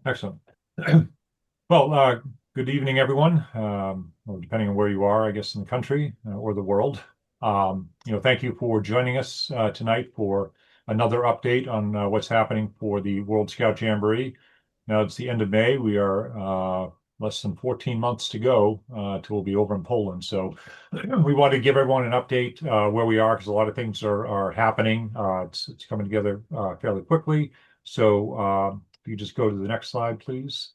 Excellent. Well, good evening, everyone. Or depending on where you are, I guess, in the country or the world. Thank you for joining us tonight for another update on what's happening for the World Scout Jamboree. Now it's the end of May. We are less than 14 months to go till we'll be over in Poland. So we want to give everyone an update where we are because a lot of things are happening. It's coming together fairly quickly. So if you just go to the next slide, please.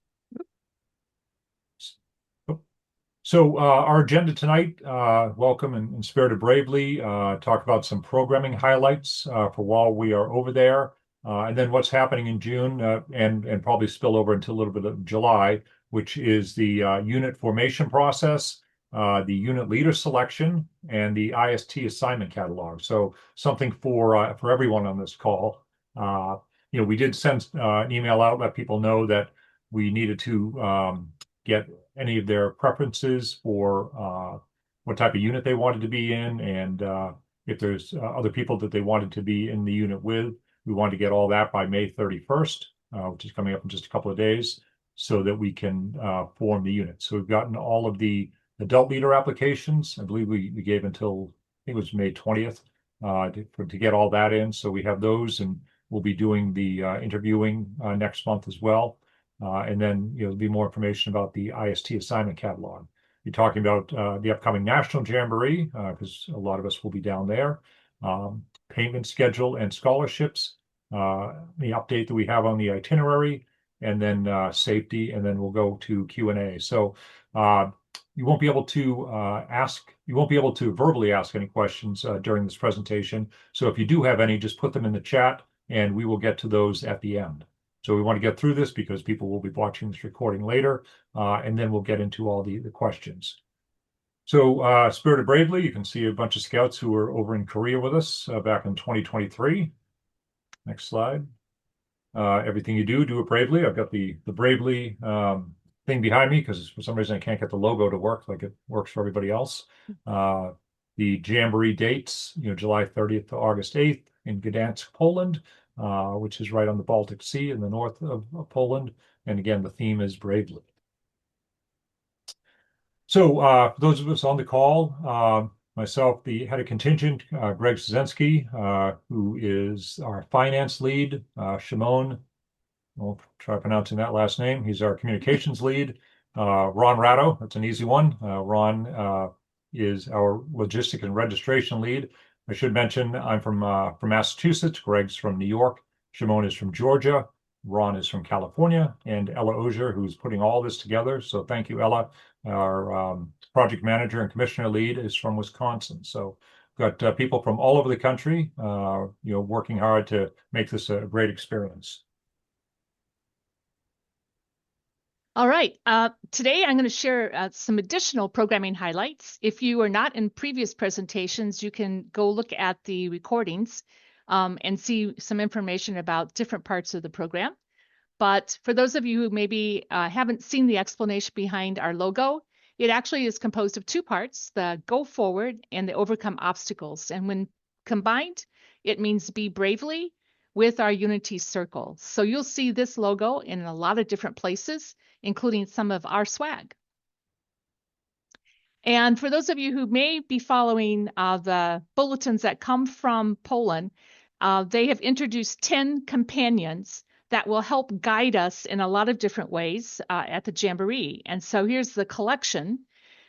So our agenda tonight, welcome and Spirited Bravely, talk about some programming highlights for while we are over there, and then what's happening in June and probably spill over into a little bit of July, which is the unit formation process, the unit leader selection, and the IST assignment catalog. So something for everyone on this call. We did send an email out, let people know that we needed to get any of their preferences for what type of unit they wanted to be in, and if there's other people that they wanted to be in the unit with. We wanted to get all that by May 31st, which is coming up in just a couple of days, so that we can form the unit. So we've gotten all of the adult leader applications. I believe we gave until, I think it was May 20th to get all that in. So we have those, and we'll be doing the interviewing next month as well. And then there'll be more information about the IST assignment catalog. You're talking about the upcoming National Jamboree, because a lot of us will be down there. Payment schedule and scholarships, the update that we have on the itinerary, and then safety, and then we'll go to Q&A. So you won't be able to verbally ask any questions during this presentation. So if you do have any, just put them in the chat, and we will get to those at the end. So we want to get through this because people will be watching this recording later, and then we'll get into all the questions. So Spirited Bravely, you can see a bunch of scouts who were over in Korea with us back in 2023. Next slide. Everything you do, do it bravely. I've got the Bravely thing behind me because for some reason I can't get the logo to work like it works for everybody else. The Jamboree dates, July 30th to August 8th in Gdansk, Poland, which is right on the Baltic Sea in the north of Poland. And again, the theme is Bravely. So for those of us on the call, myself, the head of contingent, Greg Szynski, who is our finance lead, Shimon, I'll try pronouncing that last name. He's our communications lead. Ron Ratto, that's an easy one. Ron is our logistic and registration lead. I should mention I'm from Massachusetts. Greg's from New York. Shimon is from Georgia. Ron is from California, and Ella Ozier, who's putting all this together. So thank you, Ella. Our project manager and commissioner lead is from Wisconsin. So we've got people from all over the country, working hard to make this a great experience. All right. Today, I'm going to share some additional programming highlights. If you are not in previous presentations, you can go look at the recordings and see some information about different parts of the program. But for those of you who maybe haven't seen the explanation behind our logo, it actually is composed of two parts, the go forward and the overcome obstacles. And when combined, it means be bravely with our unity circle. So you'll see this logo in a lot of different places, including some of our swag. And for those of you who may be following the bulletins that come from Poland, they have introduced 10 companions that will help guide us in a lot of different ways at the Jamboree. And so here's the collection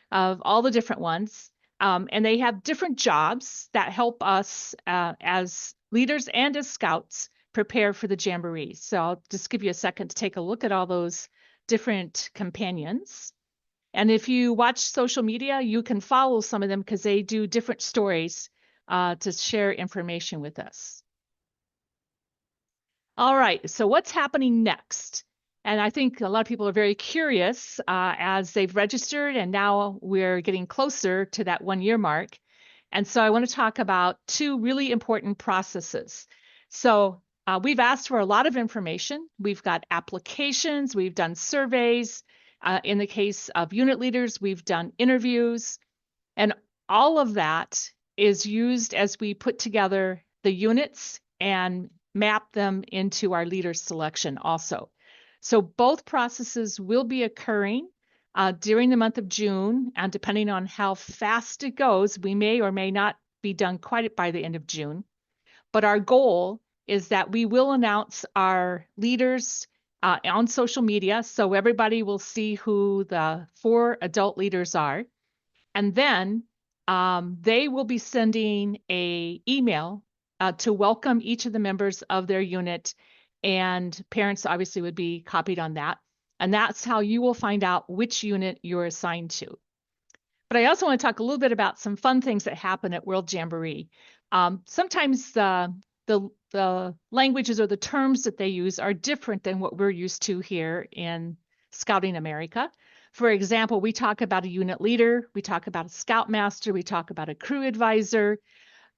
of all the different ones. And they have different jobs that help us as leaders and as scouts prepare for the Jamboree. So I'll just give you a second to take a look at all those different companions. And if you watch social media, you can follow some of them because they do different stories to share information with us. All right, so what's happening next? And I think a lot of people are very curious as they've registered, and now we're getting closer to that 1 year mark. And so I want to talk about two really important processes. So we've asked for a lot of information. We've got applications, we've done surveys. In the case of unit leaders, we've done interviews. And all of that is used as we put together the units and map them into our leader selection also. So both processes will be occurring during the month of June, and depending on how fast it goes, we may or may not be done quite by the end of June. But our goal is that we will announce our leaders on social media so everybody will see who the 4 adult leaders are. And then they will be sending a email to welcome each of the members of their unit, and parents obviously would be copied on that. And that's how you will find out which unit you're assigned to. But I also want to talk a little bit about some fun things that happen at World Jamboree. Sometimes the languages or the terms that they use are different than what we're used to here in Scouting America. For example, we talk about a unit leader, we talk about a scoutmaster, we talk about a crew advisor,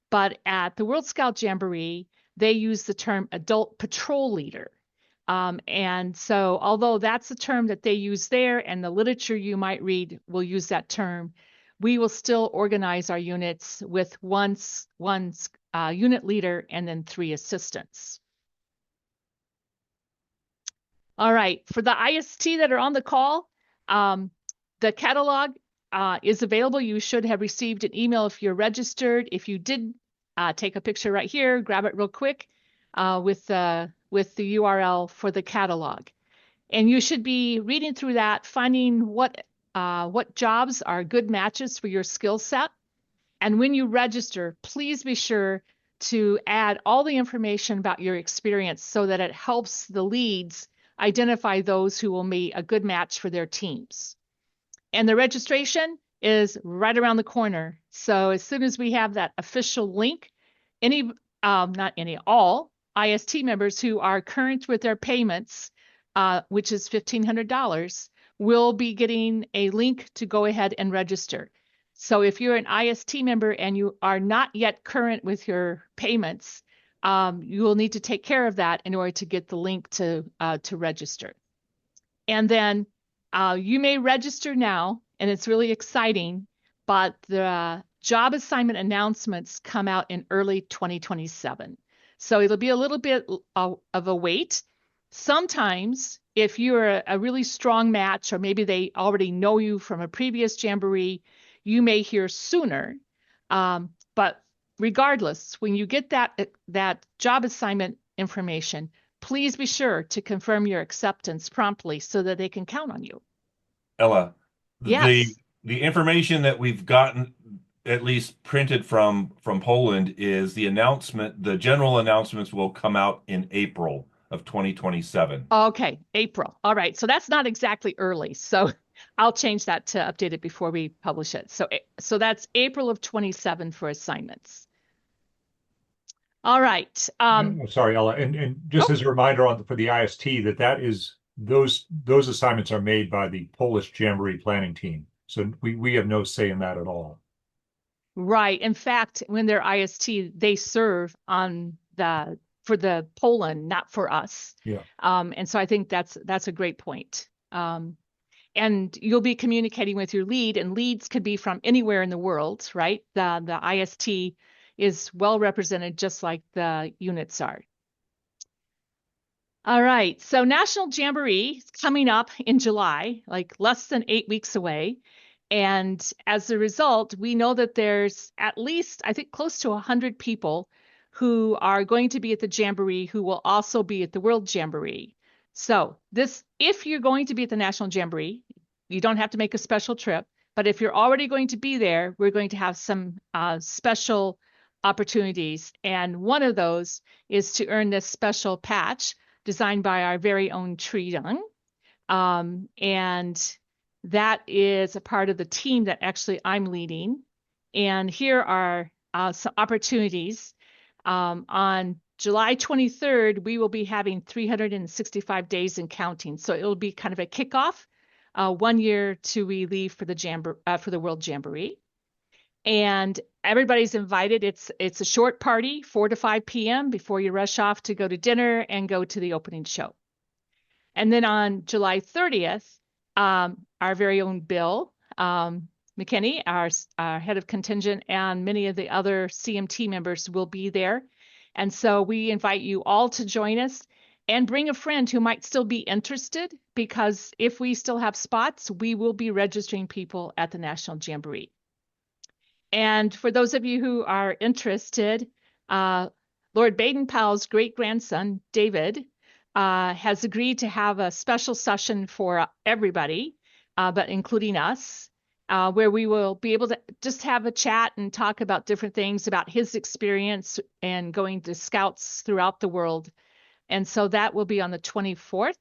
but at the World Scout Jamboree, they use the term adult patrol leader. And so, although that's a term that they use there, and the literature you might read will use that term, we will still organize our units with one unit leader and then 3 assistants. All right, for the IST that are on the call, the catalog is available. You should have received an email if you're registered. If you did, take a picture right here, grab it real quick with the URL for the catalog. And you should be reading through that, finding what jobs are good matches for your skill set. And when you register, please be sure to add all the information about your experience so that it helps the leads identify those who will be a good match for their teams. And the registration is right around the corner. So as soon as we have that official link, all IST members who are current with their payments, which is $1,500, will be getting a link to go ahead and register. So if you're an IST member and you are not yet current with your payments, you will need to take care of that in order to get the link to register. And then you may register now, and it's really exciting, but the job assignment announcements come out in early 2027. So it'll be a little bit of a wait. Sometimes, if you're a really strong match, or maybe they already know you from a previous jamboree, you may hear sooner. But regardless, when you get that job assignment information, please be sure to confirm your acceptance promptly so that they can count on you. Ella, the Yes. the information that we've gotten at least printed from Poland is the announcement, the general announcements will come out in April of 2027. Okay, April. All right. So that's not exactly early. So I'll change that to update it before we publish it. So that's April of 27 for assignments. All right. Sorry, Ella. And just Oh, as a reminder for the IST that is those assignments are made by the Polish Jamboree planning team. So we have no say in that at all. right. In fact, when they're IST, they serve for the Poland, not for us. Yeah. And so I think that's a great point. And you'll be communicating with your lead, and leads could be from anywhere in the world, right? The IST is well represented, just like the units are. All right, so National Jamboree is coming up in July, like less than 8 weeks away. And as a result, we know that there's at least, I think, close to 100 people who are going to be at the Jamboree who will also be at the World Jamboree. So if you're going to be at the National Jamboree, you don't have to make a special trip. But if you're already going to be there, we're going to have some special opportunities. And one of those is to earn this special patch designed by our very own Tree Young. And that is a part of the team that actually I'm leading. And here are some opportunities. On July 23rd, we will be having 365 days and counting. So it'll be kind of a kickoff, 1 year to we leave for the World Jamboree. And everybody's invited. It's a short party, 4 to 5 p.m. before you rush off to go to dinner and go to the opening show. And then on July 30th, our very own Bill McKinney, our head of contingent, and many of the other CMT members will be there. And so we invite you all to join us. And bring a friend who might still be interested, because if we still have spots, we will be registering people at the National Jamboree. And for those of you who are interested, Lord Baden-Powell's great-grandson, David, has agreed to have a special session for everybody, but including us, where we will be able to just have a chat and talk about different things about his experience and going to scouts throughout the world. And so that will be on the 24th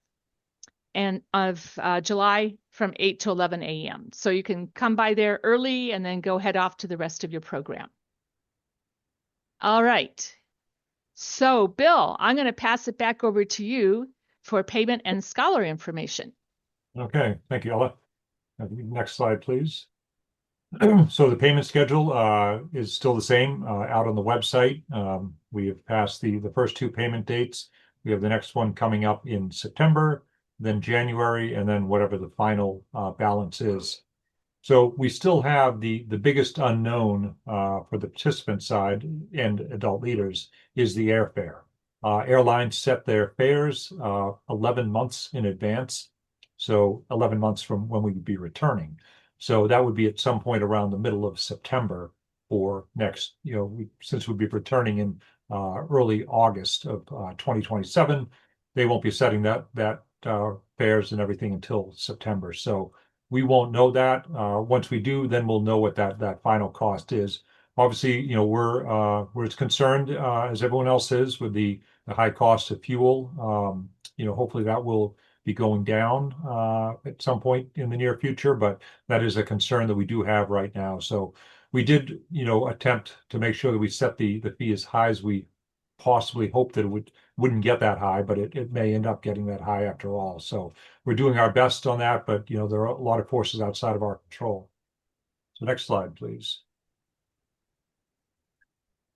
of July from 8 to 11 a.m. So you can come by there early and then go head off to the rest of your program. All right. So, Bill, I'm going to pass it back over to you for payment and scholar information. Okay, thank you, Ella. Next slide, please. So the payment schedule is still the same out on the website. We have passed the first two payment dates. We have the next one coming up in September, then January, and then whatever the final balance is. So we still have the biggest unknown for the participant side and adult leaders is the airfare. Airlines set their fares 11 months in advance, so 11 months from when we would be returning. So that would be at some point around the middle of September for next, since we'd be returning in early August of 2027, they won't be setting that fares and everything until September. So we won't know that. Once we do, then we'll know what that final cost is. Obviously, we're as concerned as everyone else is with the high cost of fuel. Hopefully that will be going down at some point in the near future, but that is a concern that we do have right now. So we did, attempt to make sure that we set the fee as high as we possibly hope that it wouldn't get that high, but it may end up getting that high after all. So we're doing our best on that, but there are a lot of forces outside of our control. So next slide, please.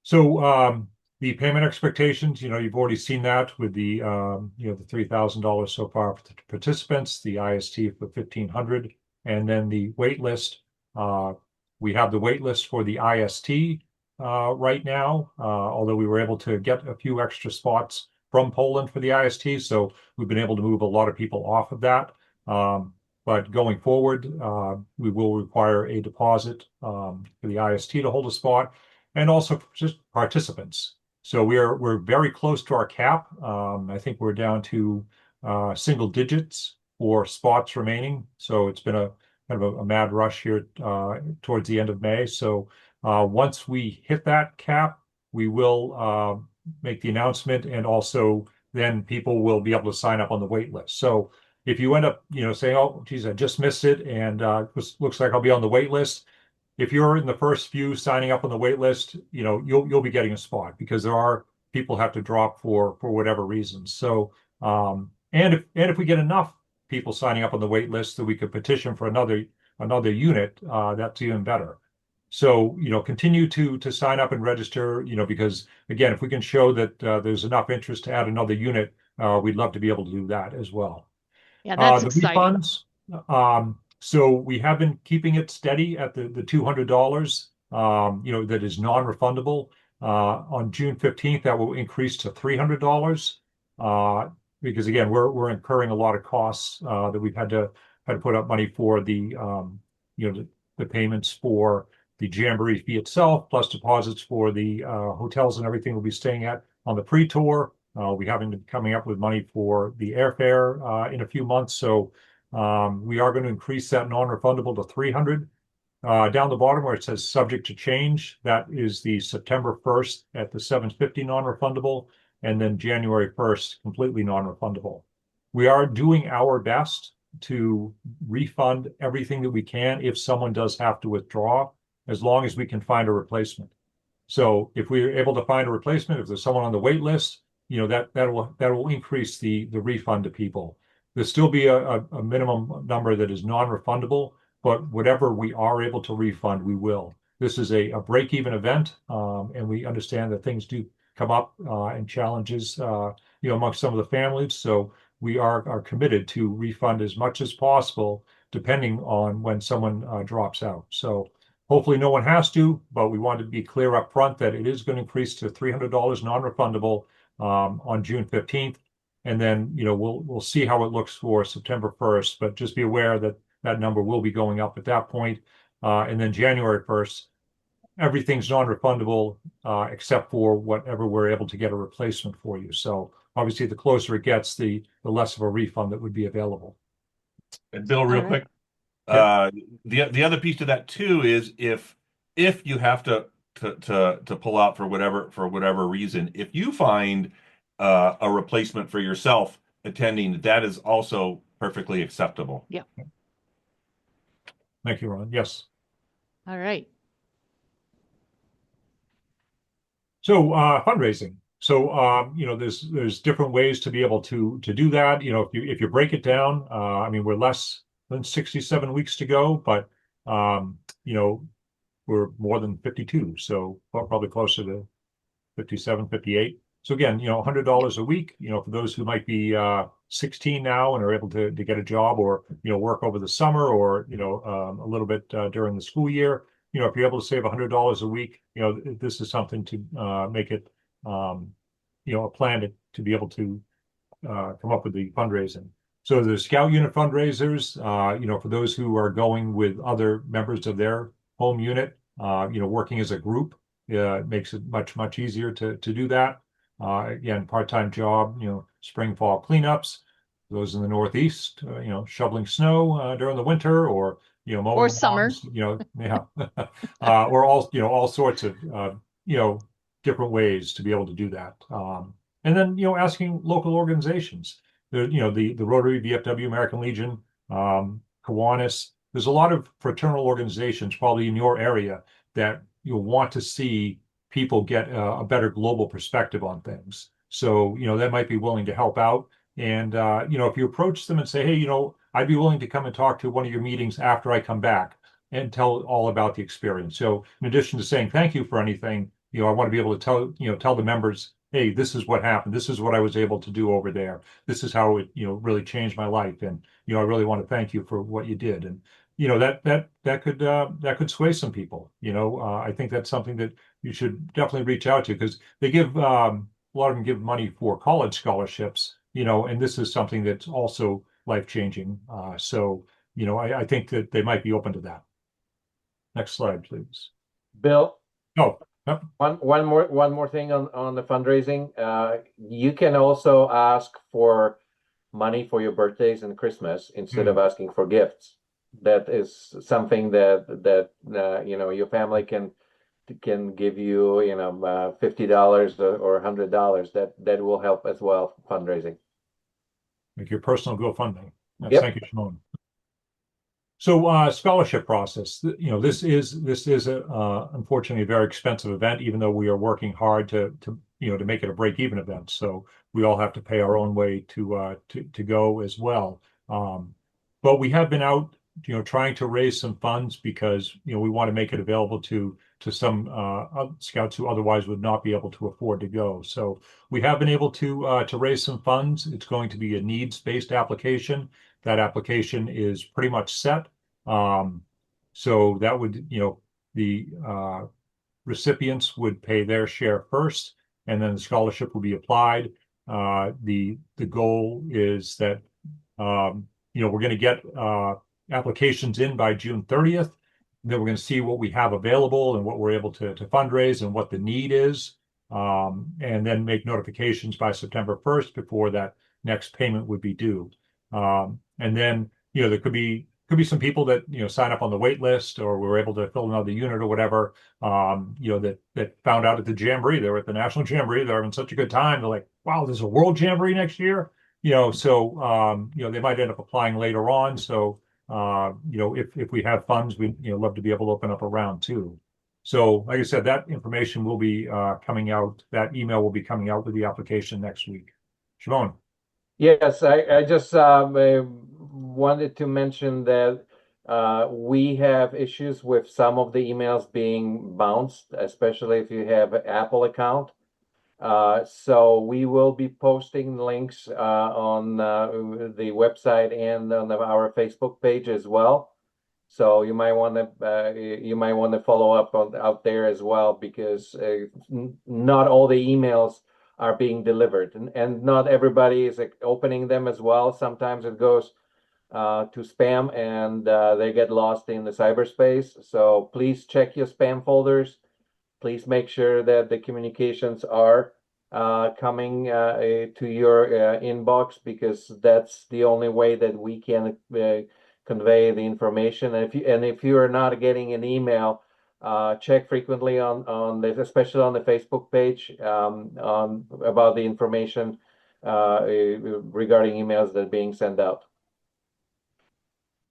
So the payment expectations, you've already seen that with the the $3,000 so far for the participants, the IST for 1,500, and then the wait list. We have the wait list for the IST right now, although we were able to get a few extra spots from Poland for the IST, so we've been able to move a lot of people off of that. But going forward, we will require a deposit for the IST to hold a spot, and also just participants. So we're very close to our cap. I think we're down to single digits for spots remaining. So it's been a kind of a mad rush here towards the end of May. So once we hit that cap, we will make the announcement, and also then people will be able to sign up on the wait list. So if you end up, saying, "Oh, geez, I just missed it, and looks like I'll be on the wait list," if you're in the first few signing up on the wait list, you'll be getting a spot, because there are people have to drop for whatever reasons. So and if we get enough people signing up on the wait list that we could petition for another unit, that's even better. So, continue to sign up and register, because again, if we can show that there's enough interest to add another unit, we'd love to be able to do that as well. Yeah, that's The exciting. refunds, so we have been keeping it steady at the $200, that is non-refundable. On June 15th, that will increase to $300, because again, we're incurring a lot of costs that we've had to put up money for the payments for the Jamboree fee itself, plus deposits for the hotels and everything we'll be staying at on the pre-tour. We haven't been coming up with money for the airfare in a few months, so we are going to increase that non-refundable to $300. Down the bottom where it says subject to change, that is the September 1st at the $750 non-refundable, and then January 1st completely non-refundable. We are doing our best to refund everything that we can if someone does have to withdraw, as long as we can find a replacement. So if we're able to find a replacement, if there's someone on the wait list, that will increase the refund to people. There'll still be a minimum number that is non-refundable, but whatever we are able to refund, we will. This is a break-even event, and we understand that things do come up and challenges, amongst some of the families. So we are committed to refund as much as possible, depending on when someone drops out. So hopefully no one has to, but we want to be clear up front that it is going to increase to $300 non-refundable on June 15th. And then, we'll see how it looks for September 1st, but just be aware that that number will be going up at that point. And then January 1st, everything's non-refundable except for whatever we're able to get a replacement for you. So obviously, the closer it gets, the less of a refund that would be available. And Bill, All real right. quick, Yep. the other piece to that too is if you have to pull out for whatever reason, if you find a replacement for yourself attending, that is also perfectly acceptable. Yeah. Thank you, Ron. Yes. All right. So fundraising. So there's different ways to be able to do that. If you break it down, I mean we're less than 67 weeks to go, but um, you know we're more than 52, so probably closer to 57, 58. So again, Yeah. $100 a week, for those who might be 16 now and are able to get a job or, work over the summer or, a little bit during the school year. If you're able to save $100 a week, this is something to make it, um, a plan to be able to come up with the fundraising. So the Scout Unit fundraisers, for those who are going with other members of their home unit, working as a group, makes it much, much easier to do that. Again, part-time job, spring, fall cleanups. Those in the Northeast, shoveling snow during the winter or, Or mowing summer. lawns, yeah, or all sorts of, you know, different ways to be able to do that. And then, asking local organizations, the Rotary, VFW, American Legion, Kiwanis. There's a lot of fraternal organizations probably in your area that you'll want to see people get a better global perspective on things. So, that might be willing to help out. And, if you approach them and say, hey, I'd be willing to come and talk to one of your meetings after I come back and tell all about the experience. So in addition to saying thank you for anything, I want to be able to tell the members, hey, this is what happened. This is what I was able to do over there. This is how it, really changed my life. And, I really want to thank you for what you did. And, that could sway some people. I think that's something that you should definitely reach out to because they give a lot of them give money for college scholarships, and this is something that's also life changing. So, I think that they might be open to that. Next slide, please. Bill, Oh, yep. one more thing on the fundraising. You can also ask for money for your birthdays and Christmas instead of asking for gifts. That is something that your family can give you, $50 or $100. That will help as well fundraising. Like your personal GoFundMe. Yes, Yep. thank you, Shimon. So scholarship process, this is unfortunately a very expensive event, even though we are working hard to make it a break-even event. So we all have to pay our own way to go as well. But we have been out, trying to raise some funds because we want to make it available to some scouts who otherwise would not be able to afford to go. So we have been able to raise some funds. It's going to be a needs-based application. That application is pretty much set. Um, so that would, the recipients would pay their share first, and then the scholarship will be applied. The goal is that we're going to get applications in by June 30th. Then we're going to see what we have available and what we're able to fundraise and what the need is, and then make notifications by September 1st before that next payment would be due. And then there could be some people that sign up on the wait list or were able to fill another unit or whatever. That found out at the jamboree. They were at the national jamboree. They're having such a good time. They're like, wow, there's a world jamboree next year. So they might end up applying later on. So if we have funds, we love to be able to open up a round too. So, like I said, that information will be coming out. That email will be coming out with the application next week. Shimon. Yes, I just wanted to mention that we have issues with some of the emails being bounced, especially if you have an Apple account. So we will be posting links on the website and on our Facebook page as well. So you might want to follow up out there as well because not all the emails are being delivered, and not everybody is opening them as well. Sometimes it goes to spam, and they get lost in the cyberspace. So please check your spam folders. Please make sure that the communications are coming to your inbox, because that's the only way that we can convey the information. And if you are not getting an email, check frequently on this, especially on the Facebook page, on about the information regarding emails that are being sent out.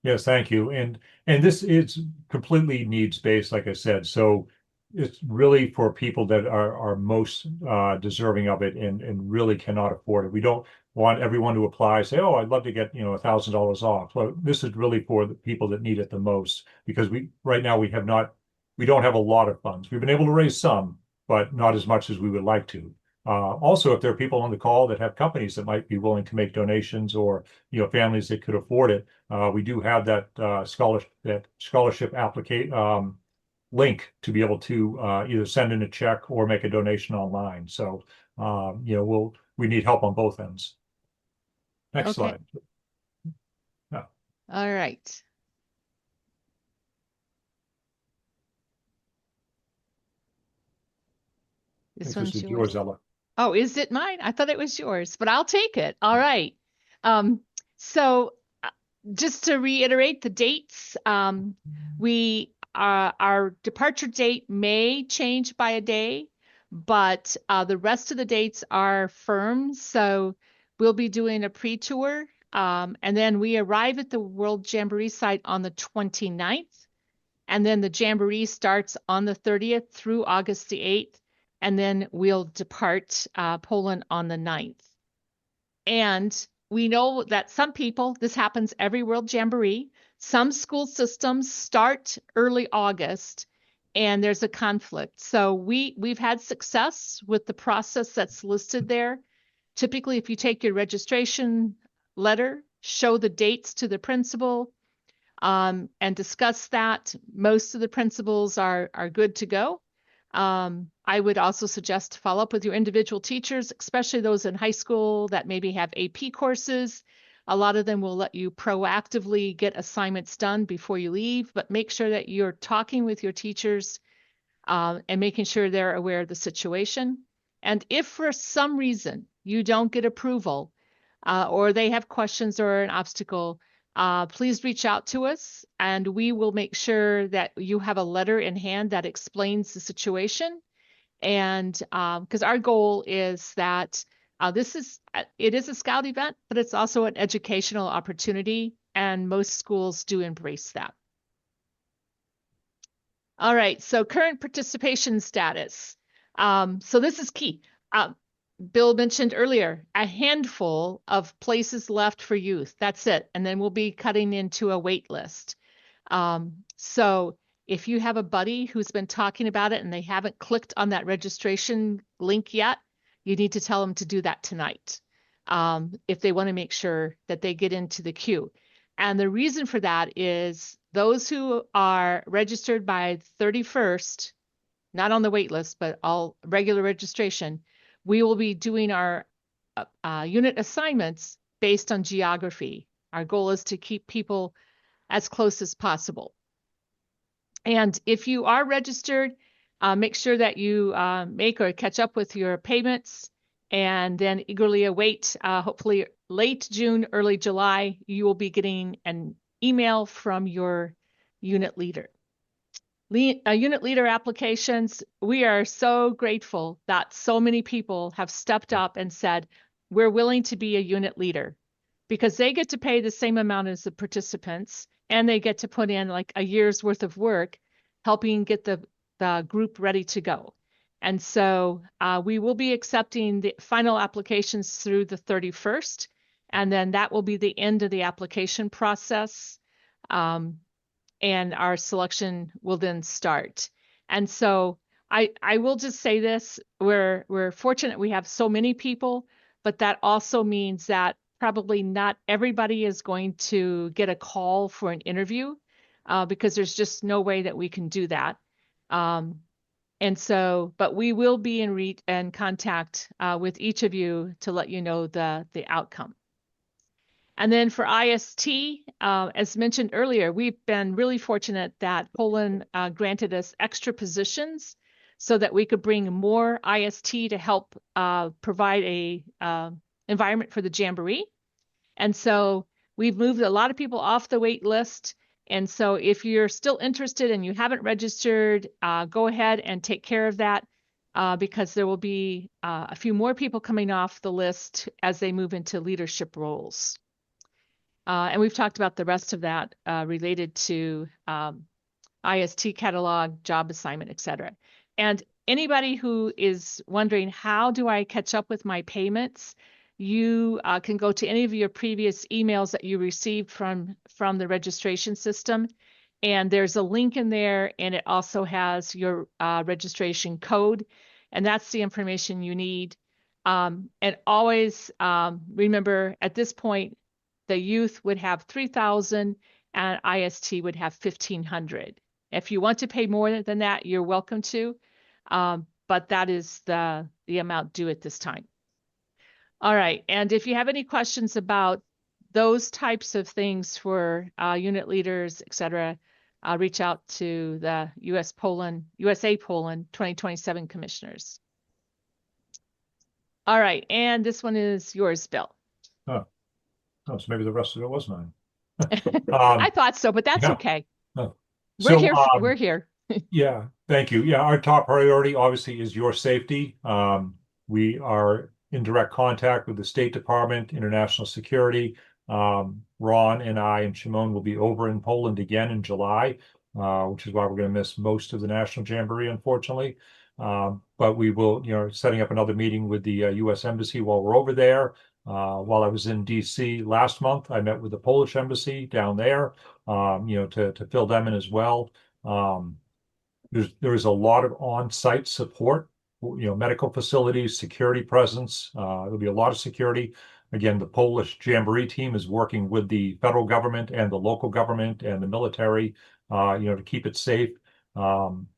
Yes, thank you. And this is completely needs-based, like I said. So it's really for people that are most deserving of it and really cannot afford it. We don't want everyone to apply, say, oh, I'd love to get, $1,000 off. Well, this is really for the people that need it the most, because we right now we don't have a lot of funds. We've been able to raise some, but not as much as we would like to. Also, if there are people on the call that have companies that might be willing to make donations, or families that could afford it, we do have that scholarship applicate link to be able to either send in a check or make a donation online. So we need help on both ends. Next Okay. slide. Yeah, All right. This this one's is yours. Ella. Oh, is it mine? I thought it was yours, but I'll take it. All right. So just to reiterate the dates, our departure date may change by a day, but the rest of the dates are firm. So we'll be doing a pre-tour, and then we arrive at the World Jamboree site on the 29th, and then the Jamboree starts on the 30th through August the 8th, and then we'll depart Poland on the 9th. And we know that some people, this happens every World Jamboree, some school systems start early August and there's a conflict. So we've had success with the process that's listed there. Typically, if you take your registration letter, show the dates to the principal, and discuss that, most of the principals are good to go. I would also suggest to follow up with your individual teachers, especially those in high school that maybe have AP courses. A lot of them will let you proactively get assignments done before you leave, but make sure that you're talking with your teachers and making sure they're aware of the situation. And if for some reason you don't get approval, or they have questions or an obstacle, please reach out to us and we will make sure that you have a letter in hand that explains the situation. And because our goal is that it is a scout event, but it's also an educational opportunity, and most schools do embrace that. All right, so current participation status. So this is key. Bill mentioned earlier, a handful of places left for youth. That's it. And then we'll be cutting into a wait list. So if you have a buddy who's been talking about it and they haven't clicked on that registration link yet, you need to tell them to do that tonight, if they want to make sure that they get into the queue. And the reason for that is those who are registered by 31st, not on the wait list, but all regular registration, we will be doing our unit assignments based on geography. Our goal is to keep people as close as possible. And if you are registered, make sure that you make or catch up with your payments, and then eagerly await, hopefully late June, early July, you will be getting an email from your unit leader. Unit leader applications, we are so grateful that so many people have stepped up and said, we're willing to be a unit leader, because they get to pay the same amount as the participants, and they get to put in like a year's worth of work helping get the group ready to go. And so we will be accepting the final applications through the 31st, and then that will be the end of the application process. And our selection will then start. And so I will just say this, we're fortunate we have so many people, but that also means that probably not everybody is going to get a call for an interview, because there's just no way that we can do that. And so, but we will be in contact with each of you to let you know the outcome. And then for IST, as mentioned earlier, we've been really fortunate that Poland granted us extra positions so that we could bring more IST to help provide a environment for the Jamboree. And so we've moved a lot of people off the wait list. And so if you're still interested and you haven't registered, go ahead and take care of that because there will be a few more people coming off the list as they move into leadership roles. And we've talked about the rest of that related to IST catalog, job assignment, etc. And anybody who is wondering, how do I catch up with my payments? You can go to any of your previous emails that you received from the registration system. And there's a link in there, and it also has your registration code. And that's the information you need. And always remember, at this point, the youth would have 3,000 and IST would have 1,500. If you want to pay more than that, you're welcome to, but that is the amount due at this time. All right, and if you have any questions about those types of things for unit leaders, etc., reach out to the USA Poland 2027 commissioners. All right, and this one is yours, Bill. Oh, so maybe the rest of it was mine. I thought so, but that's Yeah. okay. Oh. We're So, here. We're here. yeah, thank you. Yeah, our top priority obviously is your safety. We are in direct contact with the State Department, International Security. Ron and I and Shimon will be over in Poland again in July, which is why we're going to miss most of the National Jamboree, unfortunately. But we will, setting up another meeting with the U.S. Embassy while we're over there. While I was in D.C. last month, I met with the Polish Embassy down there, to fill them in as well. There's a lot of on-site support, medical facilities, security presence. There'll be a lot of security. Again, the Polish Jamboree team is working with the federal government and the local government and the military, to keep it safe.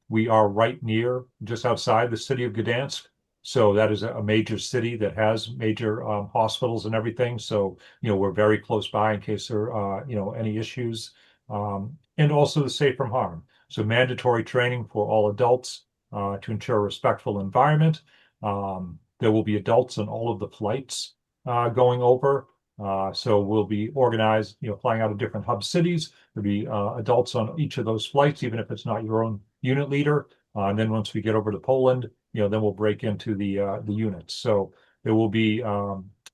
We are right near, just outside the city of Gdansk. So that is a major city that has major hospitals and everything. So, we're very close by in case there are, any issues. And also the safe from harm. So mandatory training for all adults to ensure a respectful environment. There will be adults on all of the flights going over. So we'll be organized, flying out of different hub cities. There'll be adults on each of those flights, even if it's not your own unit leader. And then once we get over to Poland, then we'll break into the units. So there will be,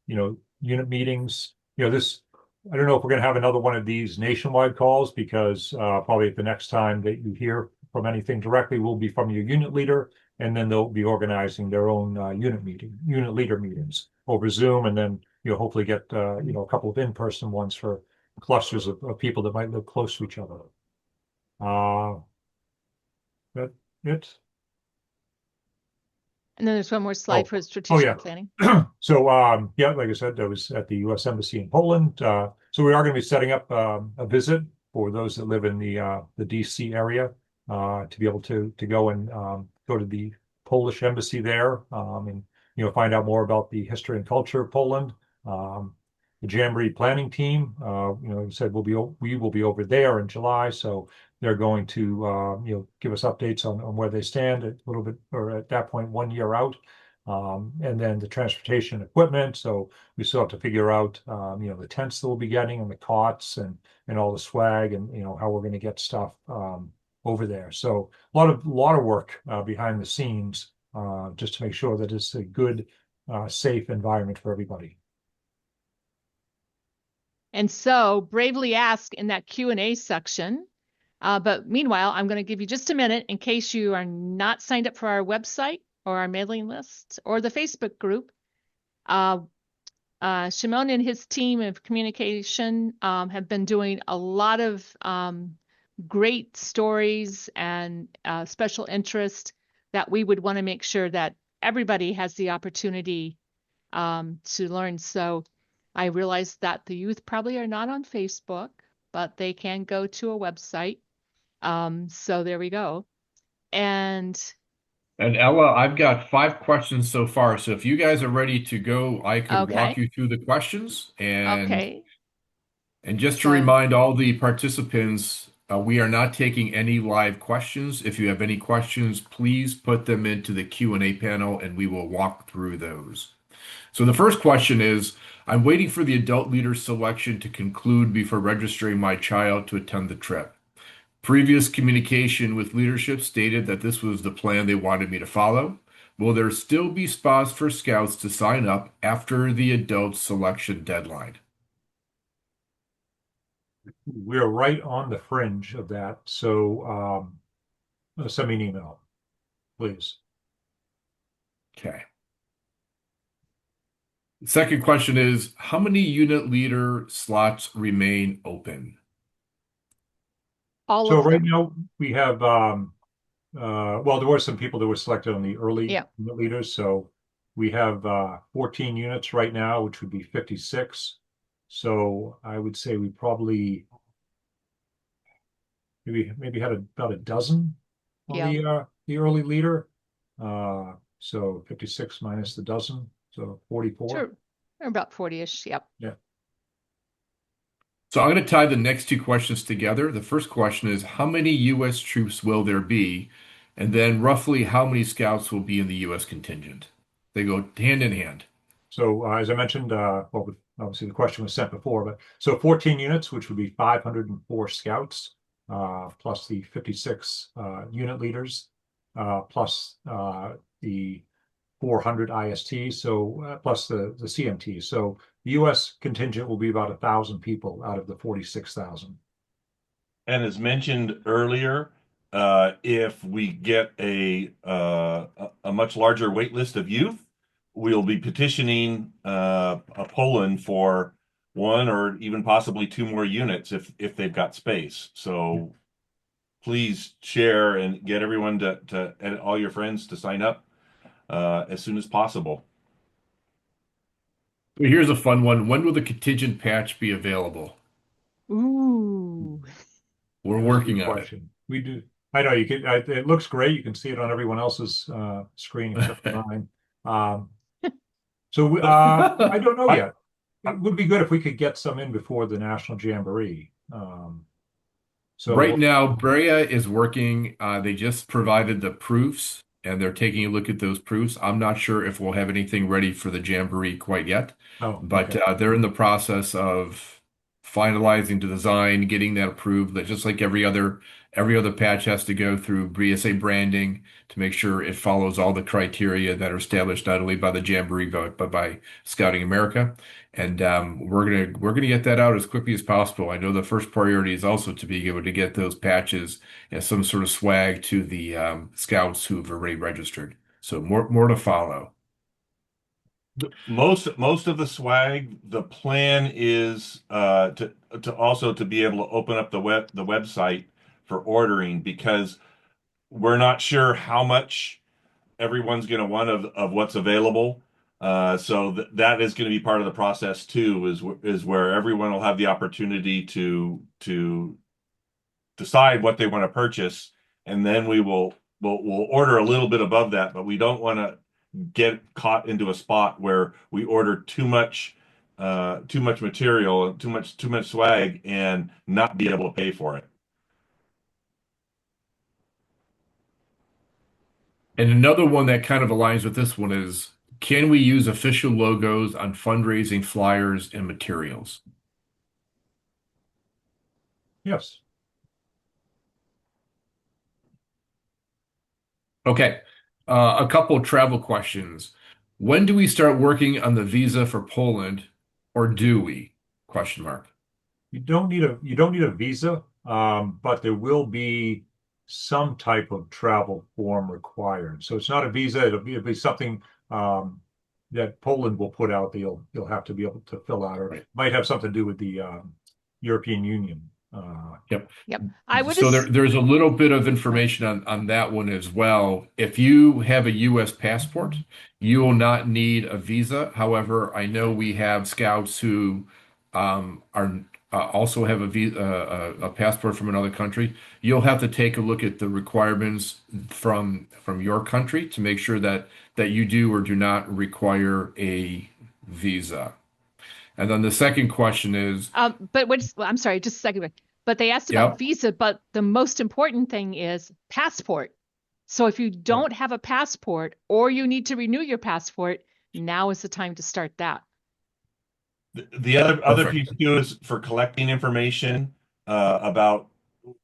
unit meetings. I don't know if we're going to have another one of these nationwide calls because probably the next time that you hear from anything directly will be from your unit leader, and then they'll be organizing their own unit leader meetings over Zoom, and then hopefully get a couple of in-person ones for clusters of people that might live close to each other. That it. And then there's one more slide for strategic planning. So, like I said, I was at the U.S. Embassy in Poland. So we are going to be setting up a visit for those that live in the D.C. area to be able to go and go to the Polish embassy there and find out more about the history and culture of Poland. The Jamboree planning team, like I said, we will be over there in July. So they're going to give us updates on where they stand a little bit, or at that point 1 year out. And then the transportation equipment. So we still have to figure out the tents that we'll be getting and the cots and all the swag and how we're going to get stuff over there. So a lot of work behind the scenes just to make sure that it's a good, safe environment for everybody. And so bravely ask in that Q&A section. But meanwhile, I'm going to give you just a minute in case you are not signed up for our website or our mailing list or the Facebook group. Shimon and his team of communication have been doing a lot of great stories and special interest that we would want to make sure that everybody has the opportunity to learn. So I realize that the youth probably are not on Facebook, but they can go to a website. So there we go. And And Ella, I've got 5 questions so far. So if you guys are ready to go, I could walk Okay. you through the questions. Okay. And just to So, remind all the participants, we are not taking any live questions. If you have any questions, please put them into the Q&A panel and we will walk through those. So the first question is, I'm waiting for the adult leader selection to conclude before registering my child to attend the trip. Previous communication with leadership stated that this was the plan they wanted me to follow. Will there still be spots for scouts to sign up after the adult selection deadline? We're right on the fringe of that. So send me an email, please. Okay. The second question is, how many unit leader slots remain open? all So of right them. now we have well, there were some people that were selected on the early Yeah. unit leaders. So we have 14 units right now, which would be 56. So I would say we probably maybe had about a dozen on Yeah. the early leader. So 56 minus the dozen, so 44. Sure. About 40-ish. Yep. Yeah. So I'm going to tie the next two questions together. The first question is, how many U.S. troops will there be? And then roughly how many scouts will be in the U.S. contingent? They go hand in hand. So as I mentioned, well, obviously the question was sent before, but so 14 units, which would be 504 scouts, plus the 56 unit leaders, plus the 400 IST, so plus the CMT. So the U.S. contingent will be about 1,000 people out of the 46,000. And as mentioned earlier, if we get a much larger wait list of youth, we'll be petitioning Poland for one or even possibly two more units if they've got space. So please share and get everyone to and all your friends to sign up as soon as possible. So here's a fun one. When will the contingent patch be available? Ooh. We're That's a good working on it. question. We do. I know you can. It looks great. You can see it on everyone else's screen except for mine. Um, so I don't know I, yet. It would be good if we could get some in before the National Jamboree. So Right now, Brea is working. They just provided the proofs and they're taking a look at those proofs. I'm not sure if we'll have anything ready for the Jamboree quite yet, oh, but okay. they're in the process of finalizing the design, getting that approved. That just like every other patch has to go through BSA branding to make sure it follows all the criteria that are established not only by the Jamboree but by Scouting America. And we're gonna get that out as quickly as possible. I know the first priority is also to be able to get those patches and some sort of swag to the scouts who have already registered. So more to follow. Most of the swag, the plan is to also to be able to open up the website for ordering because we're not sure how much everyone's going to want of what's available. So that is going to be part of the process too, is where everyone will have the opportunity to decide what they want to purchase, and then we'll order a little bit above that, but we don't want to get caught into a spot where we order too much material, too much swag, and not be able to pay for it. And another one that kind of aligns with this one is, can we use official logos on fundraising flyers and materials? Yes. Okay. A couple of travel questions. When do we start working on the visa for Poland, or do we? Question mark. You don't need a visa, but there will be some type of travel form required. So it's not a visa. It'll be something that Poland will put out that you'll have to be able to fill out, or Right. might have something to do with the European Union. Yep. Yep. I would So as there's a little bit of information on that one as well. If you have a U.S. passport, you will not need a visa. However, I know we have scouts who are also have a passport from another country, you'll have to take a look at the requirements from your country to make sure that you do or do not require a visa. And then the second question is, But well, I'm sorry, just a second. But they asked about yep, visa, but the most important thing is passport. So if you Yeah. don't have a passport or you need to renew your passport, now is the time to start that. The other perfect. piece too is for collecting information about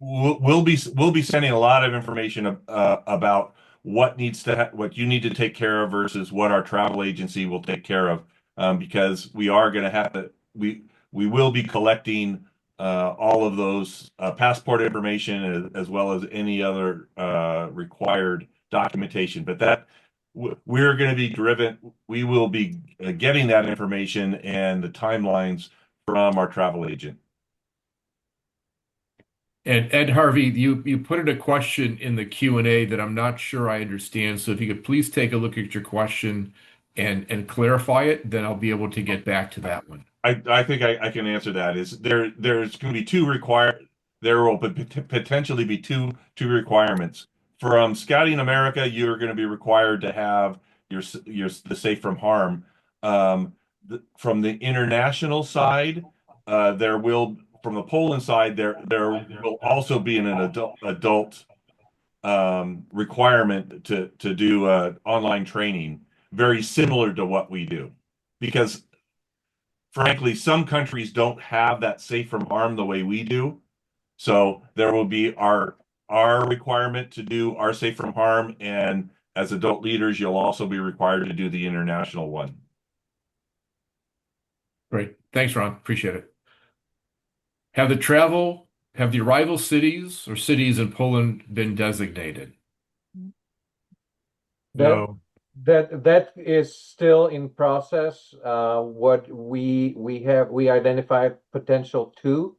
we'll be sending a lot of information about what you need to take care of versus what our travel agency will take care of, because we are going to have to we will be collecting all of those passport information as well as any other required documentation. But we're going to be driven. We will be getting that information and the timelines from our travel agent. And Ed Harvey, you put in a question in the Q&A that I'm not sure I understand. So if you could please take a look at your question and clarify it, then I'll be able to get back to that one. I think I can answer that. There's going to be there will potentially be two requirements. From Scouting America, you're going to be required to have the safe from harm. From the international side, there will from the Poland side there will also be an adult requirement to do online training, very similar to what we do, because frankly, some countries don't have that safe from harm the way we do. So there will be our requirement to do our safe from harm, and as adult leaders, you'll also be required to do the international one. Great. Thanks, Ron. Appreciate it. Have the arrival cities or cities in Poland been designated? That No. that is still in process. What we identified potential two,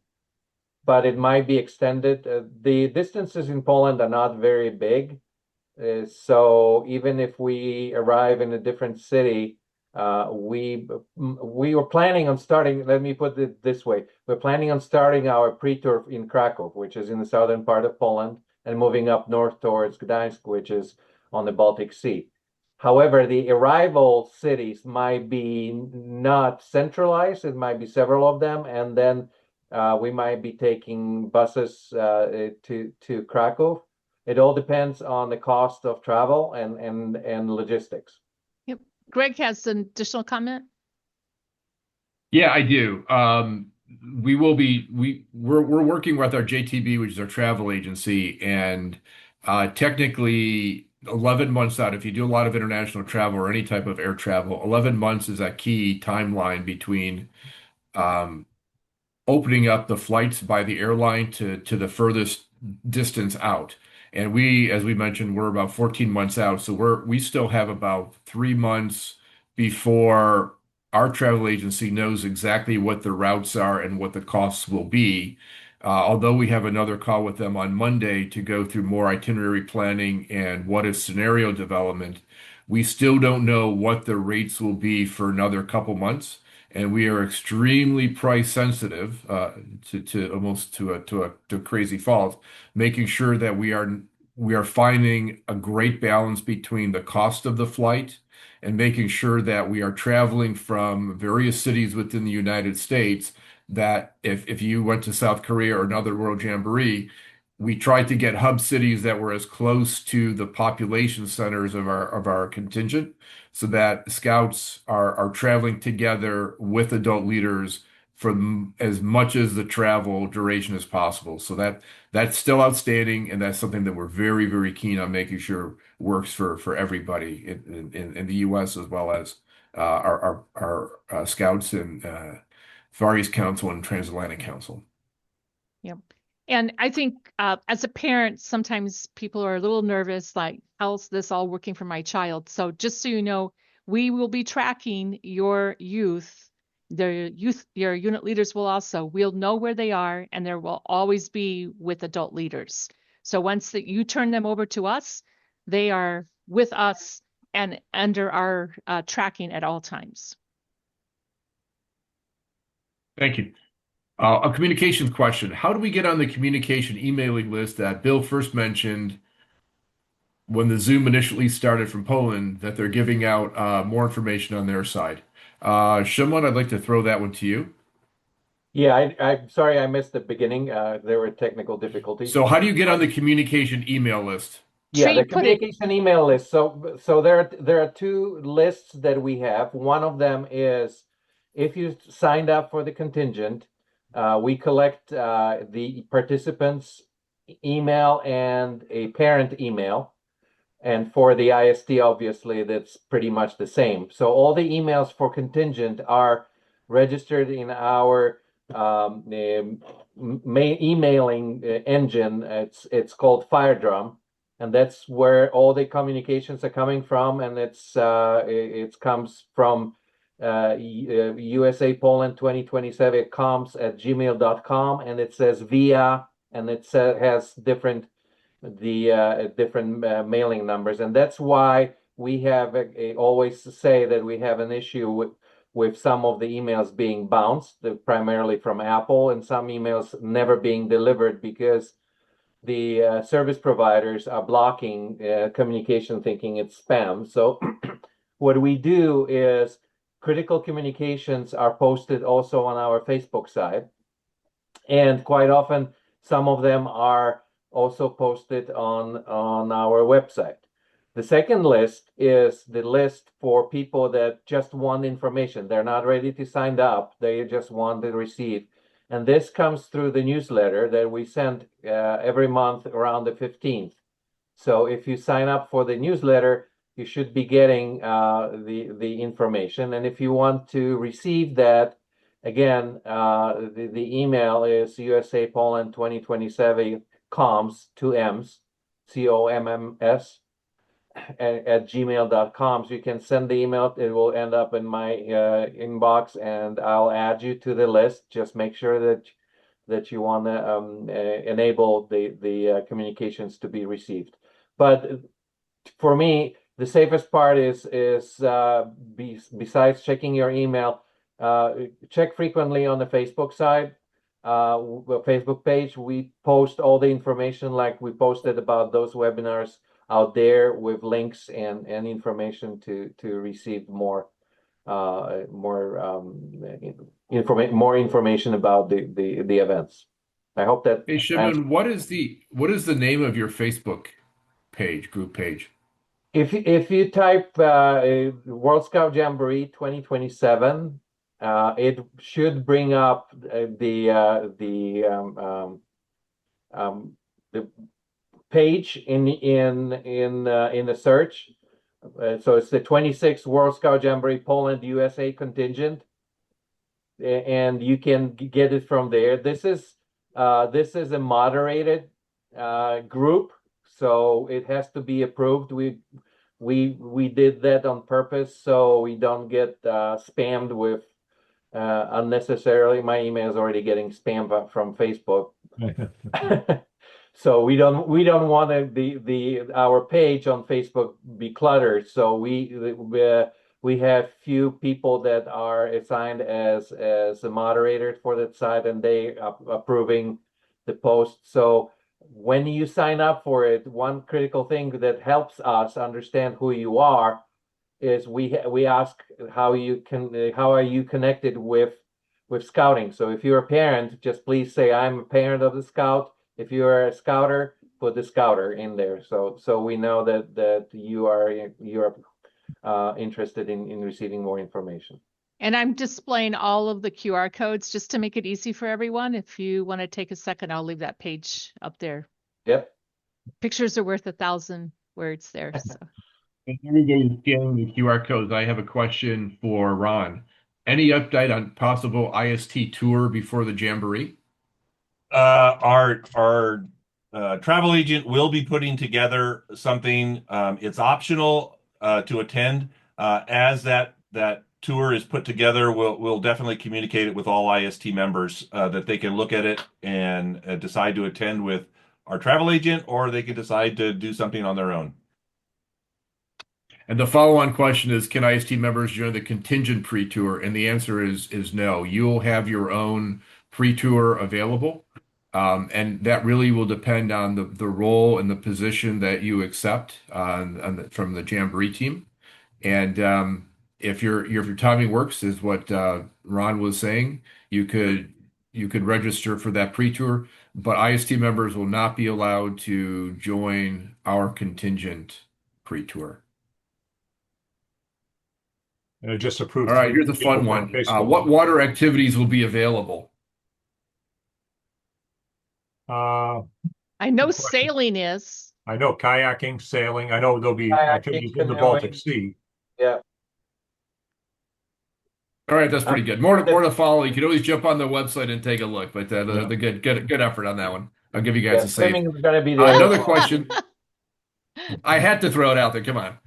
but it might be extended. The distances in Poland are not very big, so even if we arrive in a different city, we were planning on starting. Let me put it this way: we're planning on starting our pre-tour in Krakow, which is in the southern part of Poland, and moving up north towards Gdańsk, which is on the Baltic Sea. However, the arrival cities might be not centralized. It might be several of them, and then we might be taking buses to Krakow. It all depends on the cost of travel and logistics. Yep. Greg has an additional comment. Yeah, I do. We're working with our JTB, which is our travel agency, and technically 11 months out, if you do a lot of international travel or any type of air travel, 11 months is a key timeline between um, opening up the flights by the airline to the furthest distance out. And as we mentioned, we're about 14 months out, so we still have about 3 months before our travel agency knows exactly what the routes are and what the costs will be. Although we have another call with them on Monday to go through more itinerary planning and what is scenario development, we still don't know what the rates will be for another couple months, and we are extremely price sensitive to almost to crazy fault, making sure that we are finding a great balance between the cost of the flight and making sure that we are traveling from various cities within the United States. That if you went to South Korea or another World Jamboree, we tried to get hub cities that were as close to the population centers of our contingent, so that scouts are traveling together with adult leaders for as much as the travel duration as possible. So that's still outstanding, and that's something that we're very, very keen on making sure works for everybody in the U.S. as well as our scouts and Far East Council and Transatlantic Council. Yep. And I think as a parent, sometimes people are a little nervous, like, how's this all working for my child? So just so you know, we will be tracking your youth. Your unit leaders will also. We'll know where they are, and there will always be with adult leaders. So once that you turn them over to us, they are with us and under our tracking at all times. Thank you. A communications question. How do we get on the communication emailing list that Bill first mentioned when the Zoom initially started from Poland that they're giving out more information on their side? Shimon, I'd like to throw that one to you. Yeah, I'm sorry I missed the beginning. There were technical difficulties. So how do you get on the communication email list? Yeah, the Trade put it communication email list. So there are two lists that we have. One of them is if you signed up for the contingent, we collect the participants' email and a parent email. And for the IST, obviously, that's pretty much the same. So all the emails for contingent are registered in our emailing engine. It's called FireDrum, and that's where all the communications are coming from. And it comes from USA Poland 2027 comms at gmail.com, and it says via, and it has different mailing numbers, and that's why we have always say that we have an issue with some of the emails being bounced, primarily from Apple, and some emails never being delivered because the service providers are blocking communication, thinking it's spam. So what we do is critical communications are posted also on our Facebook side, and quite often some of them are also posted on our website. The second list is the list for people that just want information. They're not ready to sign up, they just want to receive. And this comes through the newsletter that we send every month around the 15th. So if you sign up for the newsletter, you should be getting the information. And if you want to receive that, again, the email is USA Poland 2027 comms, two M's, COMMS at gmail.com. So you can send the email. It will end up in my inbox, and I'll add you to the list. Just make sure that you want to enable the communications to be received. But for me, the safest part is besides checking your email, check frequently on the Facebook side, Facebook page. We post all the information like we posted about those webinars out there with links and information to receive more information about the events. I hope that Hey, answers. Shimon, what is the name of your Facebook page, group page? If you type World Scout Jamboree 2027, it should bring up the page in the search. So it's the 26th World Scout Jamboree Poland USA contingent, and you can get it from there. This is a moderated group, so it has to be approved. We did that on purpose so we don't get spammed with unnecessarily. My email is already getting spammed from Facebook. So we don't want our page on Facebook be cluttered. So we have few people that are assigned as a moderator for that site, and they are approving the post. So when you sign up for it, one critical thing that helps us understand who you are is we ask how are you connected with scouting. So if you're a parent, just please say I'm a parent of the scout. If you're a scouter, put the scouter in there. So we know that you are interested in receiving more information. and I'm displaying all of the QR codes just to make it easy for everyone. If you want to take a second, I'll leave that page up there. Yep. Pictures are worth 1,000 words there. So If everybody's scanning the QR codes, I have a question for Ron. Any update on possible IST tour before the Jamboree? Our travel agent will be putting together something. It's optional to attend. As that tour is put together, we'll definitely communicate it with all IST members that they can look at it and decide to attend with our travel agent, or they can decide to do something on their own. And the follow-on question is, can IST members join the contingent pre-tour? And the answer is no. You'll have your own pre-tour available. And that really will depend on the role and the position that you accept from the Jamboree team. And if your timing works, is what Ron was saying, you could you could register for that pre-tour, but IST members will not be allowed to join our contingent pre-tour. And I just All approved right, today. here's a fun On one. Facebook. What water activities will be available? Uh, I know Good question. sailing is. I know kayaking, sailing. I know there'll be Kayaking, activities in the Baltic canoeing. Sea. Yeah. All right, that's Uh, pretty good. More to follow. You can always jump on the website and take a look, but Yeah. the good effort on that one. I'll give you guys yeah, a save. swimming is going to be there as Another well. question. I had to throw it out there. Come on.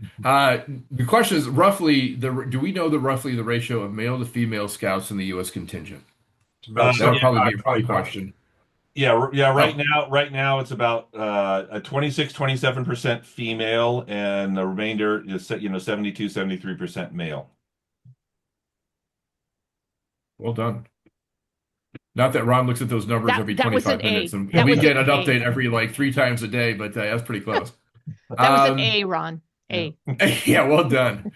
The question is roughly do we know roughly the ratio of male to female scouts in the U.S. contingent? It's about That would probably be 75, a Ron 25. question. Yeah. Oh, Right now it's about a 27% female, and the remainder is 72, 73% male. well done. Not that Ron looks at those numbers every That was an 25 minutes, A. and That we was an get an A. update every like 3 times a day, but that's pretty close. That was an Um, A, Ron. Yeah. A. yeah, well done.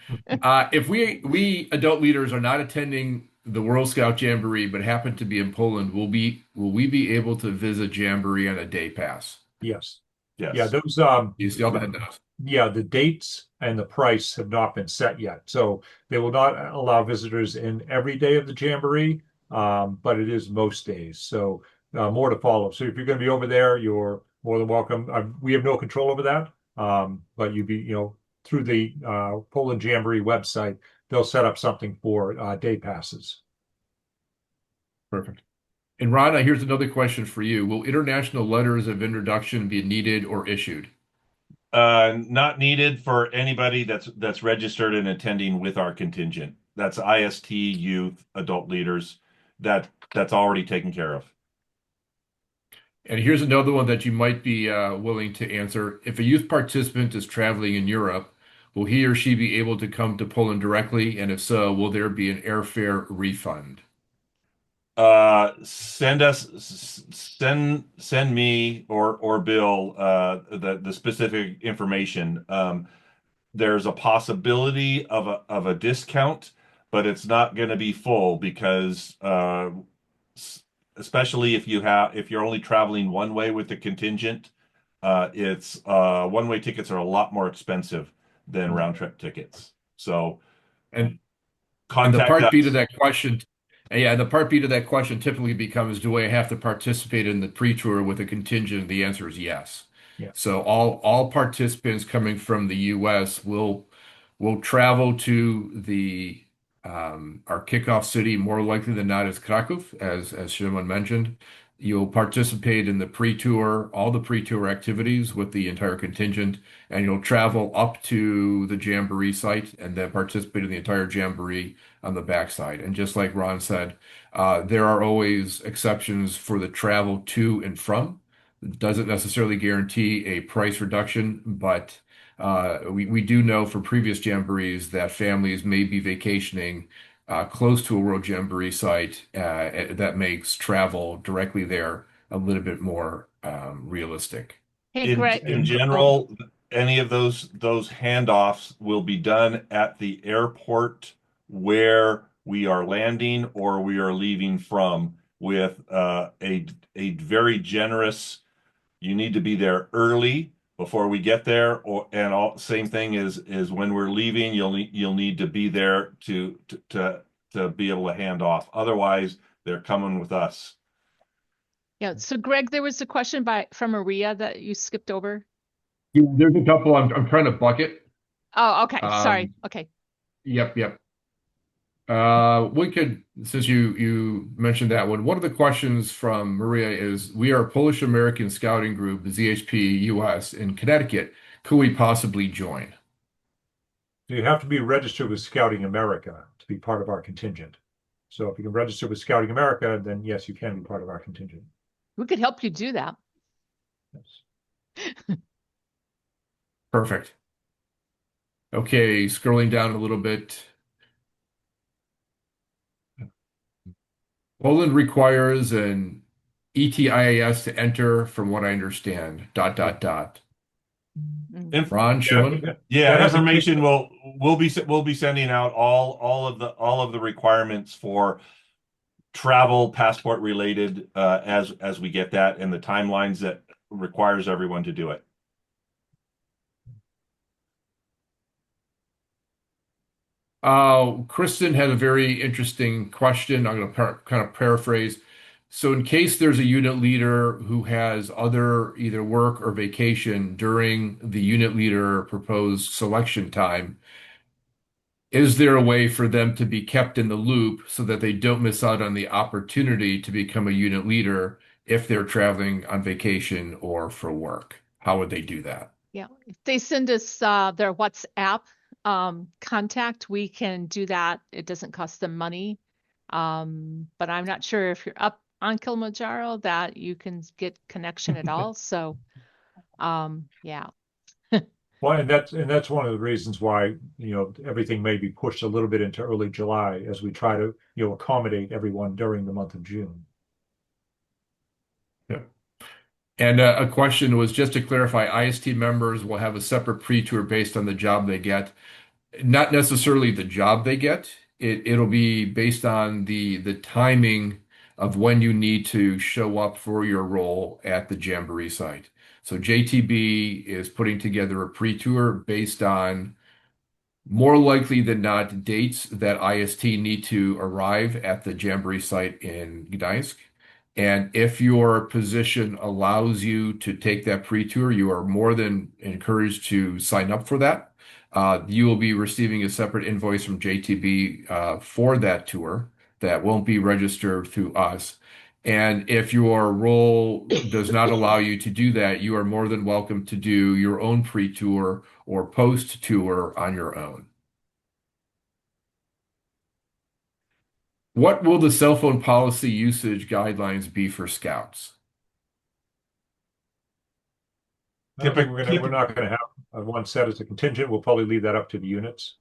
If we adult leaders are not attending the World Scout Jamboree but happen to be in Poland, will we be able to visit Jamboree on a day pass? Yes. Yeah, Yes. those You see all that stuff. yeah, the dates and the price have not been set yet. So they will not allow visitors in every day of the Jamboree, but it is most days. So more to follow. So if you're going to be over there, you're more than welcome. We have no control over that, but you'd be, through the Poland Jamboree website, they'll set up something for day passes. Perfect. And Rhonda, here's another question for you. Will international letters of introduction be needed or issued? Not needed for anybody that's registered and attending with our contingent. That's IST, youth, adult leaders. That's already taken care of. And here's another one that you might be willing to answer. If a youth participant is traveling in Europe, will he or she be able to come to Poland directly? And if so, will there be an airfare refund? Send me or Bill the specific information. There's a possibility of a discount, but it's not going to be full because especially if you're only traveling one way with the contingent, it's one-way tickets are a lot more expensive than round trip tickets. So And And the contact part B to us. that question, yeah, the part B to that question typically becomes, do I have to participate in the pre-tour with a contingent? The answer is yes. Yeah. So all participants coming from the US will travel to the our kickoff city, more likely than not is Krakow, as Shimon mentioned. You'll participate in the pre-tour, all the pre-tour activities with the entire contingent, and you'll travel up to the Jamboree site and then participate in the entire Jamboree on the backside. And just like Ron said, there are always exceptions for the travel to and from. It doesn't necessarily guarantee a price reduction, but we do know from previous Jamborees that families may be vacationing close to a World Jamboree site that makes travel directly there a little bit more realistic. Hey, in Greg. in Oh, general, any of those handoffs will be done at the airport where we are landing or we are leaving from with a very generous, you need to be there early before we get there, or and all same thing is when we're leaving, you'll need to be there to be able to hand off. Otherwise, they're coming with us. yeah. So, Greg, there was a question from Maria that you skipped over. Yeah, there's a couple I'm trying to bucket. Oh, okay. Sorry. Um, Okay. yep. We could, since you mentioned that one of the questions from Maria is, we are a Polish American scouting group, ZHP US in Connecticut. Could we possibly join? You have to be registered with Scouting America to be part of our contingent. So if you can register with Scouting America, then yes, you can be part of our contingent. We could help you do that. Yes. Perfect. Okay, scrolling down a little bit. Poland requires an ETIAS to enter, from what I understand. Dot, Yeah. dot, dot. Mm. Inf Ron, Yeah, Sean? that yeah, has a kick. information we'll be sending out all of the requirements for travel, passport related, as we get that, and the timelines that requires everyone to do it. Kristen had a very interesting question. I'm going to kind of paraphrase. So, in case there's a unit leader who has other either work or vacation during the unit leader proposed selection time, is there a way for them to be kept in the loop so that they don't miss out on the opportunity to become a unit leader if they're traveling on vacation or for work? How would they do that? Yeah, if they send us their WhatsApp contact, we can do that. It doesn't cost them money. But I'm not sure if you're up on Kilimanjaro that you can get connection at all. So, yeah. Well, and that's one of the reasons why, everything may be pushed a little bit into early July as we try to, accommodate everyone during the month of June. Yeah. And a question was just to clarify, IST members will have a separate pre-tour based on the job they get. Not necessarily the job they get. It'll be based on the timing of when you need to show up for your role at the Jamboree site. So JTB is putting together a pre-tour based on more likely than not dates that IST need to arrive at the Jamboree site in Gdańsk. And if your position allows you to take that pre-tour, you are more than encouraged to sign up for that. You will be receiving a separate invoice from JTB for that tour that won't be registered through us. And if your role does not allow you to do that, you are more than welcome to do your own pre-tour or post-tour on your own. What will the cell phone policy usage guidelines be for scouts? I don't think Typic, we're not gonna have one set as a contingent. We'll probably leave that up to the units.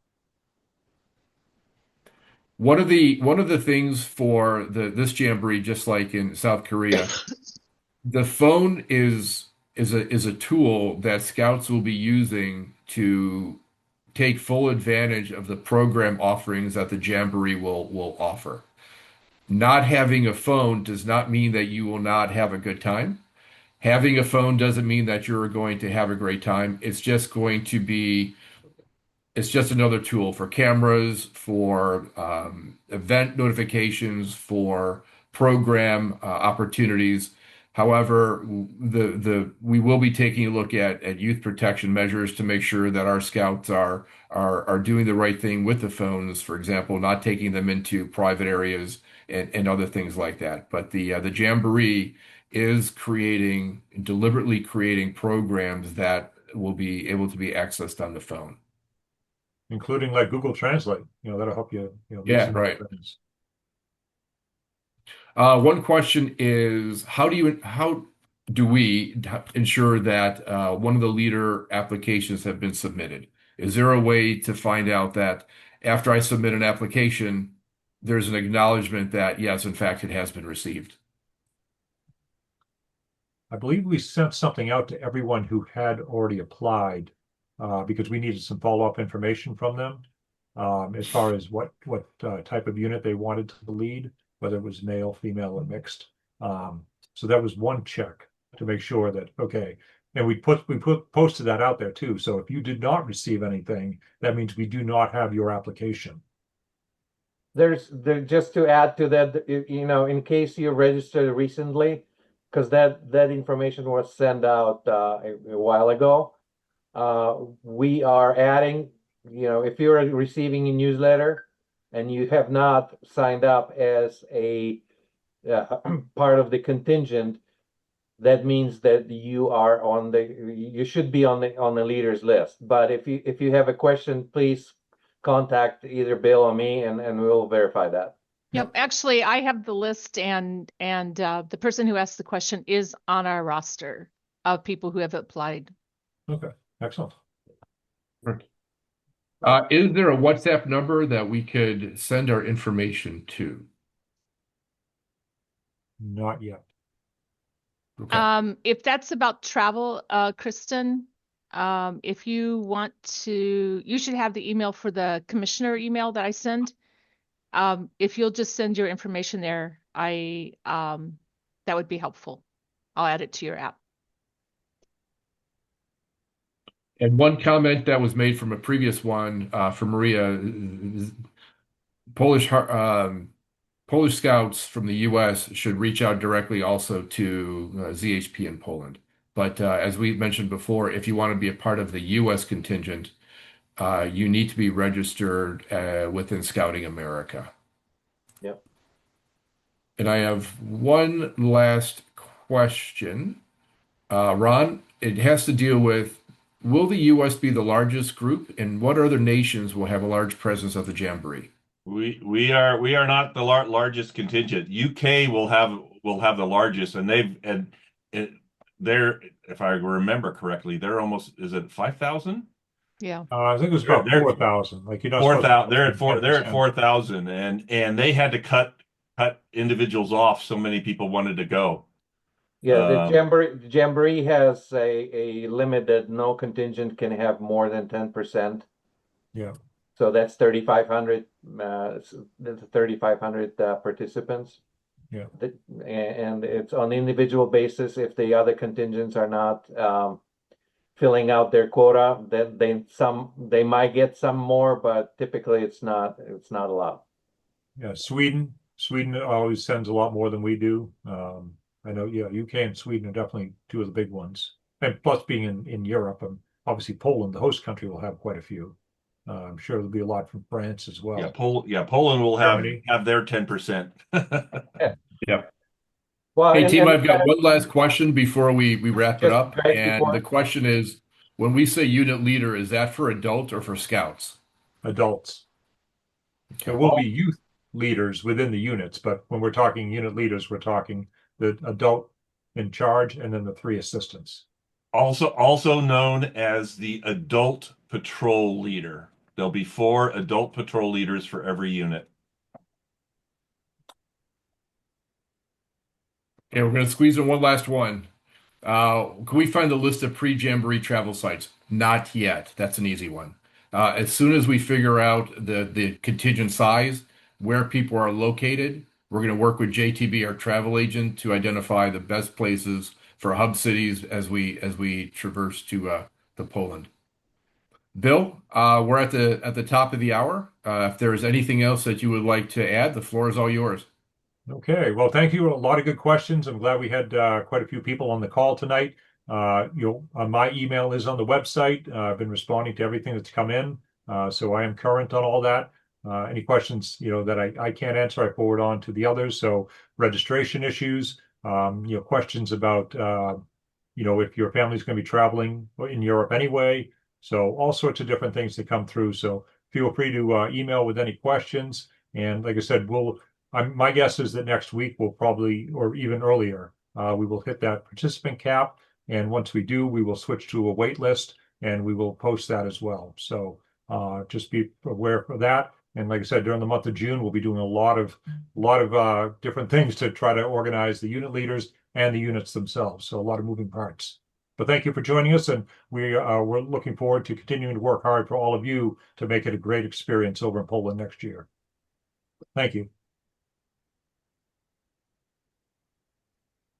One of the things for this jamboree, just like in South Korea, the phone is a tool that scouts will be using to take full advantage of the program offerings that the jamboree will offer. Not having a phone does not mean that you will not have a good time. Having a phone doesn't mean that you're going to have a great time. It's just another tool for cameras, for event notifications, for program opportunities. However, the we will be taking a look at youth protection measures to make sure that our scouts are doing the right thing with the phones. For example, not taking them into private areas and other things like that. But the Jamboree is deliberately creating programs that will be able to be accessed on the phone. Including like Google Translate. That'll help you, meet Yeah, some new right. friends. One question is how do we ensure that one of the leader applications have been submitted? Is there a way to find out that after I submit an application, there's an acknowledgement that yes, in fact, it has been received? I believe we sent something out to everyone who had already applied, because we needed some follow-up information from them, as far as what type of unit they wanted to lead, whether it was male, female, or mixed. So that was one check to make sure that, okay, and we posted that out there too. So if you did not receive anything, that means we do not have your application. There just to add to that, in case you registered recently, because that information was sent out a while ago. We are adding, if you're receiving a newsletter and you have not signed up as a part of the contingent, that means that you should be on the leaders list. But if you have a question, please contact either Bill or me, and we'll verify that. Yep. Actually, I have the list, and the person who asked the question is on our roster of people who have applied. Okay, excellent. Is there a WhatsApp number that we could send our information to? Not yet. Okay. If that's about travel, Kristen, if you want to, you should have the email for the commissioner email that I send. If you'll just send your information there, that would be helpful. I'll add it to your app. And one comment that was made from a previous one from Maria, Polish Polish scouts from the U.S. should reach out directly also to ZHP in Poland. But as we mentioned before, if you want to be a part of the U.S. contingent, you need to be registered within Scouting America. Yep. And I have one last question. Ron, it has to deal with, will the U.S. be the largest group, and what other nations will have a large presence at the Jamboree? We are not the largest contingent. UK will have the largest, and it, they're, if I remember correctly, they're almost, is it 5,000? Yeah. I think it was They're about they're 4,000. Like you're not four supposed to thousand. They're at four. They're at 10%. 4,000, and they had to cut individuals off. So many people wanted to go. Yeah, the Um, Jamboree has a limit that no contingent can have more than 10%. Yeah. So that's 3,500, that's 3,500 participants. Yeah. And it's on the individual basis. If the other contingents are not filling out their quota, then they might get some more, but typically it's not allowed. Yeah. Sweden always sends a lot more than we do. I know, yeah, UK and Sweden are definitely two of the big ones. And plus being in Europe, and obviously Poland, the host country, will have quite a few. I'm sure there'll be a lot from France as yeah, well. Poland will have Germany. have their 10%. Yeah. Yeah. Well, Hey, team, and I've got one last question before we wrap it just up. right And the before, question is, when we say unit leader, is that for adult or for scouts? Adults. There Okay. will be youth leaders within the units, but when we're talking unit leaders, we're talking the adult in charge and then the three assistants. Also known as the adult patrol leader. There'll be 4 adult patrol leaders for every unit. Okay, we're going to squeeze in one last one. Can we find the list of pre-Jamboree travel sites? Not yet. That's an easy one. As soon as we figure out the contingent size, where people are located, we're going to work with JTB, our travel agent, to identify the best places for hub cities as we traverse to Poland. Bill, we're at the top of the hour. If there is anything else that you would like to add, the floor is all yours. Okay, well, thank you. A lot of good questions. I'm glad we had quite a few people on the call tonight. My email is on the website. I've been responding to everything that's come in, so I am current on all that. Any questions, that I can't answer, I forward on to the others. So registration issues, questions about, if your family's going to be traveling in Europe anyway. So all sorts of different things that come through. So feel free to email with any questions. And like I said, my guess is that next week we'll probably, or even earlier, we will hit that participant cap. And once we do, we will switch to a wait list and we will post that as well. So just be aware of that. And like I said, during the month of June, we'll be doing a lot of different things to try to organize the unit leaders and the units themselves. So a lot of moving parts. But thank you for joining us, and we're looking forward to continuing to work hard for all of you to make it a great experience over in Poland next year. Thank you.